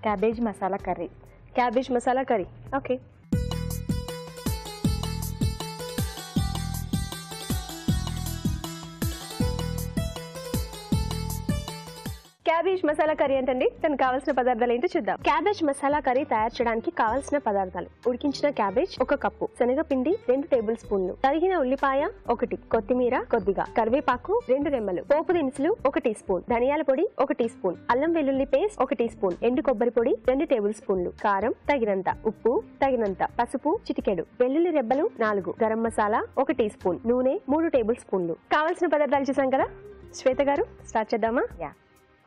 Cabbage masala curry. Cabbage masala curry. Okay. Cabbage masala curry ఏంటండి? దానికి కావాల్సిన పదార్థాలు ఏంటో చూద్దాం. క్యాబేజ్ మసాలా కర్రీ తయారు చేయడానికి కావాల్సిన పదార్థాలు: ఉడికించిన క్యాబేజ్ 1 కప్పు, శనగపిండి 2 టేబుల్ స్పూన్లు, తరిగిన ఉల్లిపాయ 1, కొత్తిమీర కొద్దిగా, కరివేపాకు 2 రెమ్మలు, పోపు దినుసులు 1 టీ స్పూన్, ధనియాల పొడి 1 టీ స్పూన్, అల్లం వెల్లుల్లి పేస్ట్ 1 టీ స్పూన్, ఎండు కొబ్బరి పొడి 2 టేబుల్ స్పూన్లు, కారం తగినంత, ఉప్పు తగినంత, పసుపు చిటికెడు, వెల్లుల్లి రెబ్బలు 4, గరం మసాలా 1 టీ స్పూన్, నూనె 3 టేబుల్ స్పూన్లు. కావాల్సిన పదార్థాలు చూసాం కదా. శ్వేత గారు స్టార్ట్ చేద్దామా?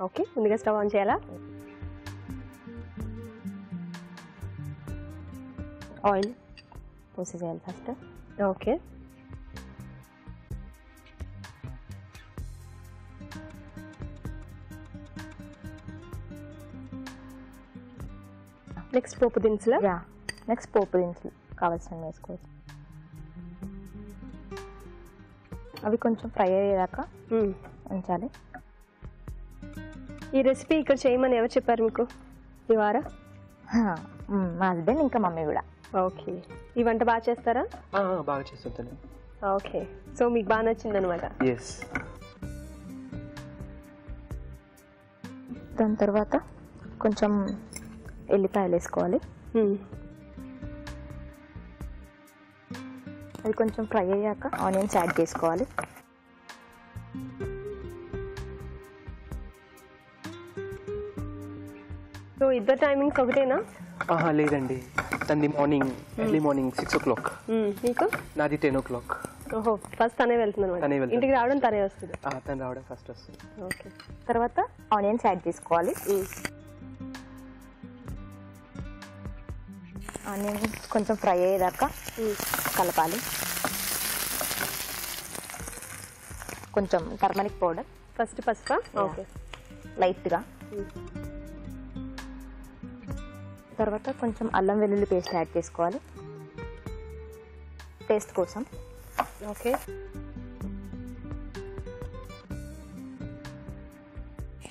ఓకే. ముందుగా స్టవ్ ఆన్ చేయాలా? ఆయిల్ పోసేయాలి ఫస్ట్. ఓకే. నెక్స్ట్ పోపు దినుసులు. నెక్స్ట్ పోపు దినుసులు కావాల్సినవి వేసుకోవచ్చు. అవి కొంచెం ఫ్రై అయ్యేదాకా ఉంచాలి. ఈ రెసిపీ ఇక్కడ చేయమని ఎవరు చెప్పారు మీకు ఈ వారా? మా హస్బెండ్ ఇంకా మమ్మీ కూడా. ఓకే. ఈ వంట బాగా చేస్తారా? బాగా చేస్తుంటాను. ఓకే. సో మీకు బాగా నచ్చింది అనమాట. దాని తర్వాత కొంచెం ఎల్లిపాయలు వేసుకోవాలి. అది కొంచెం ఫ్రై అయ్యాక ఆనియన్స్ యాడ్ చేసుకోవాలి. సో ఇద్దరు టైమింగ్స్ ఒకటేనా? లేదండి, తనది మార్నింగ్ ఎర్లీ మార్నింగ్ 6 o'clock, మీకు? నాది 10 o'clock. ఓహో, ఫస్ట్ తనే వెళ్తున్నాను. ఇంటికి రావడం తనే వస్తుంది? తను రావడం ఫస్ట్ వస్తుంది. ఓకే. తర్వాత ఆనియన్స్ యాడ్ చేసుకోవాలి. ఆనియన్స్ కొంచెం ఫ్రై అయ్యేదాకా కలపాలి. కొంచెం టర్మరిక్ పౌడర్ ఫస్ట్, పసుపా? ఓకే. లైట్గా. తర్వాత కొంచెం అల్లం వెల్లుల్లి పేస్ట్ యాడ్ చేసుకోవాలి టేస్ట్ కోసం. ఓకే.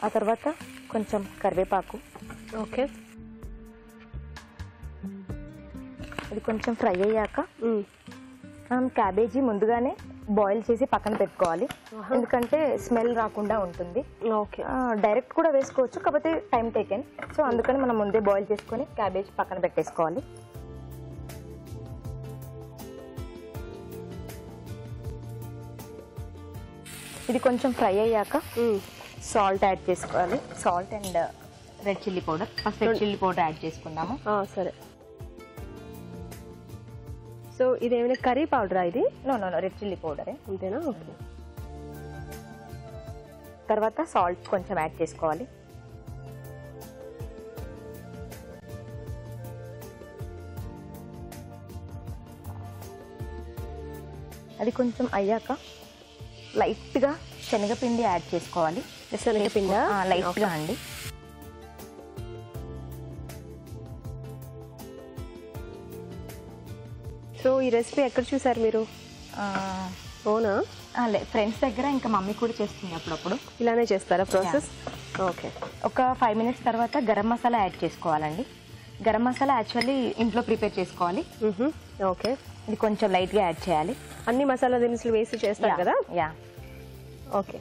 ఆ తర్వాత కొంచెం కరివేపాకు. ఓకే. అది కొంచెం ఫ్రై అయ్యాక మనం క్యాబేజీ ముందుగానే బాయిల్ చేసి పక్కన పెట్టుకోవాలి, ఎందుకంటే స్మెల్ రాకుండా ఉంటుంది. ఓకే. డైరెక్ట్ కూడా వేసుకోవచ్చు, కాకపోతే టైం టేకెన్. సో అందుకని మనం ముందే బాయిల్ చేసుకొని క్యాబేజ్ పక్కన పెట్టేసుకోవాలి. ఇది కొంచెం ఫ్రై అయ్యాక సాల్ట్ యాడ్ చేసుకోవాలి. Salt and red chilli powder. First red chilli powder add చేసుకుందాము. సరే. సో ఇది ఏమైనా కర్రీ పౌడరా? ఇది నో రెడ్ చిల్లీ పౌడరే. అంతేనా? ఓకే. తర్వాత సాల్ట్ కొంచెం యాడ్ చేసుకోవాలి. అది కొంచెం అయ్యాక లైట్గా శనగపిండి యాడ్ చేసుకోవాలి. శనగపిండి లైట్గా అండి. సో ఈ రెసిపీ ఎక్కడ చూసారు మీరు? అవునా? ఫ్రెండ్స్ దగ్గర, ఇంకా మమ్మీ కూడా చేస్తుంది అప్పుడప్పుడు. ఇలానే చేస్తారా ప్రాసెస్? ఓకే. ఒక 5 minutes తర్వాత గరం మసాలా యాడ్ చేసుకోవాలండి. గరం మసాలా యాక్చువల్లీ ఇంట్లో ప్రిపేర్ చేసుకోవాలి. ఓకే. ఇది కొంచెం లైట్గా యాడ్ చేయాలి. అన్ని మసాలా దినుసులు వేసి చేస్తారు కదా? ఓకే.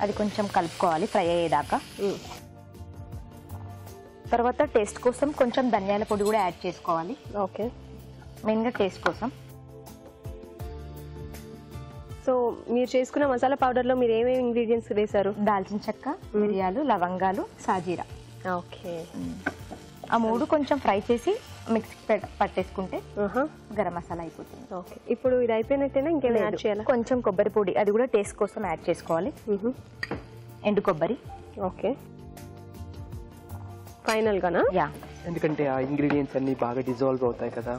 అది కొంచెం కలుపుకోవాలి ఫ్రై అయ్యేదాకా. తర్వాత టేస్ట్ కోసం కొంచెం ధనియాల పొడి కూడా యాడ్ చేసుకోవాలి. ఓకే. మెయిన్గా టేస్ట్ కోసం. సో మీరు చేసుకున్న మసాలా పౌడర్లో మీరు ఏమేమి ఇంగ్రీడియంట్స్ వేశారు? దాల్చిన చెక్క, మిరియాలు, లవంగాలు, సాజీరా. ఓకే. ఆ 3 కొంచెం ఫ్రై చేసి మిక్సీ పట్టేసుకుంటే గరం మసాలా అయిపోతుంది. ఓకే. ఇప్పుడు ఇది అయిపోయినట్టేనా? ఇంకేమైనా యాడ్ చేయాలి? కొంచెం కొబ్బరి పొడి, అది కూడా టేస్ట్ కోసం యాడ్ చేసుకోవాలి. ఎండు కొబ్బరి. ఓకే. ఫైనల్ గానా? ఎందుకంటే ఆ ఇంగ్రీడియంట్స్ అన్ని బాగా డిజాల్వ్ అవుతాయి కదా,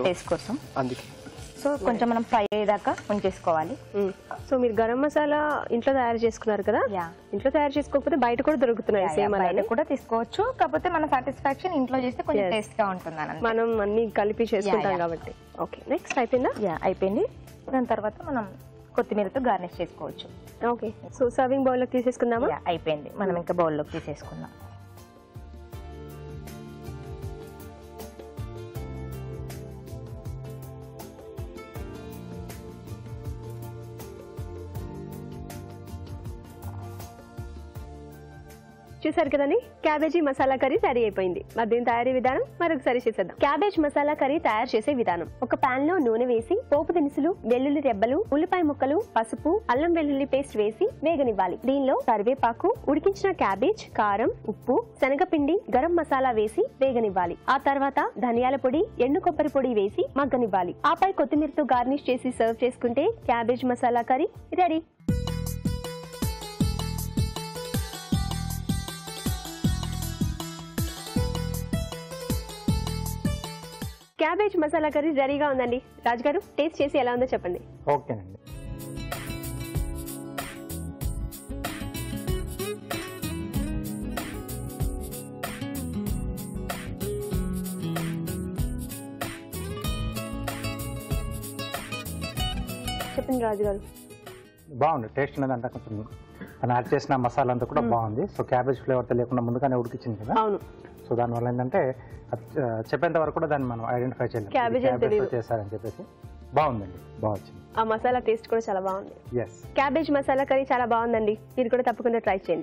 టేస్ట్ కోసం. అందుకే సో కొంచెం మనం ఫ్రై అయ్యేదాకా ఉంచేసుకోవాలి. సో మీరు గరం మసాలా ఇంట్లో తయారు చేసుకున్నారు కదా? ఇంట్లో తయారు చేసుకోకపోతే బయట కూడా దొరుకుతున్నాయి సేమ్ అలానే కూడా తీసుకోవచ్చు, కాకపోతే మన సాటిస్ఫాక్షన్ ఇంట్లో చేస్తే కొంచెం టేస్ట్ గా ఉంటుంది. మనం అన్ని కలిపి చేసుకుంటాం కాబట్టి. ఓకే. నెక్స్ట్ అయిపోయిందా? అయిపోయింది. దాని తర్వాత మనం కొత్తిమీరతో గార్నిష్ చేసుకోవచ్చు. ఓకే, సో సర్వింగ్ బౌల్లోకి తీసేసుకుందామా? యా, అయిపోయింది. మనం ఇంకా బౌల్లోకి తీసేసుకుందాం. చూసారు కదండి, క్యాబేజీ మసాలా కర్రీ రెడీ అయిపోయింది. మరి దీని తయారీ విధానం మరొకసారి చూసేద్దాం. క్యాబేజ్ మసాలా కర్రీ తయారు చేసే విధానం: ఒక పాన్ లో నూనె వేసి పోపు దినుసులు, వెల్లుల్లి రెబ్బలు, ఉల్లిపాయ ముక్కలు, పసుపు, అల్లం వెల్లుల్లి పేస్ట్ వేసి వేగనివ్వాలి. దీనిలో కరివేపాకు, ఉడికించిన క్యాబేజ్, కారం, ఉప్పు, శనగపిండి, గరం మసాలా వేసి వేగనివ్వాలి. ఆ తర్వాత ధనియాల పొడి, ఎండు కొబ్బరి పొడి వేసి మగ్గనివ్వాలి. ఆపై కొత్తిమీరతో గార్నిష్ చేసి సర్వ్ చేసుకుంటే cabbage masala curry ready. Cabbage masala curry రెడీగా ఉందండి. రాజు గారు, టేస్ట్ చేసి ఎలా ఉందో చెప్పండి. ఓకేనండి. చెప్పండి రాజు గారు. బాగుంది. టేస్ట్ అనేది అంతా కొంచెం తను యాడ్ చేసిన మసాలా అంతా కూడా బాగుంది. సో క్యాబేజ్ ఫ్లేవర్ తెలియకుండా ముందుగానే ఉడికించింది కదా. అవును. సో దానివల్ల ఏంటంటే చెప్పేంత వరకు కూడా దాన్ని మనం ఐడెంటిఫై చేయలేదు, క్యాబేజ్ చేశారని చెప్పేసి. బాగుందండి, బాగా వచ్చింది. ఆ మసాలా టేస్ట్ కూడా చాలా బాగుంది. ఎస్, క్యాబేజ్ మసాలా కర్రీ చాలా బాగుందండి. మీరు కూడా తప్పకుండా ట్రై చేయండి.